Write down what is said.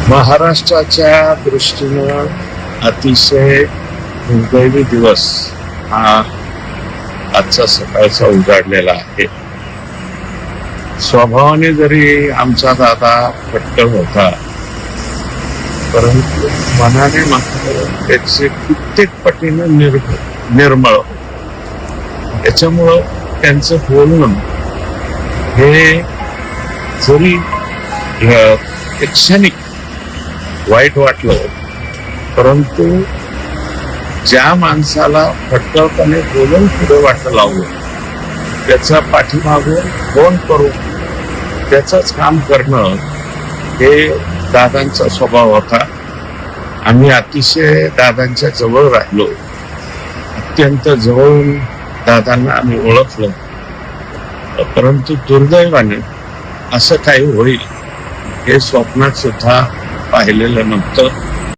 महाराष्ट्राच्या दृष्टीनं अतिशय दुर्दैवी दिवस हा आजचा सकाळचा उजाडलेला आहे. स्वभावाने जरी आमचा दादा फटकळ होता, परंतु मनाने मात्र त्याचे कित्येक पटीनं निर्मळ. त्याच्यामुळं त्यांचं बोलणं हे जरी क्षणिक वाईट वाटलं, परंतु ज्या माणसाला फटकळपणे बोलून पुढे वाटं लावलं, त्याचा पाठीमागून फोन करून त्याचंच काम करणं हे दादांचा स्वभाव होता. आम्ही अतिशय दादांच्या जवळ राहिलो, अत्यंत जवळून दादांना आम्ही ओळखलं. परंतु दुर्दैवाने असं काही होईल हे स्वप्नात सुद्धा पाहिलेलं नव्हतं.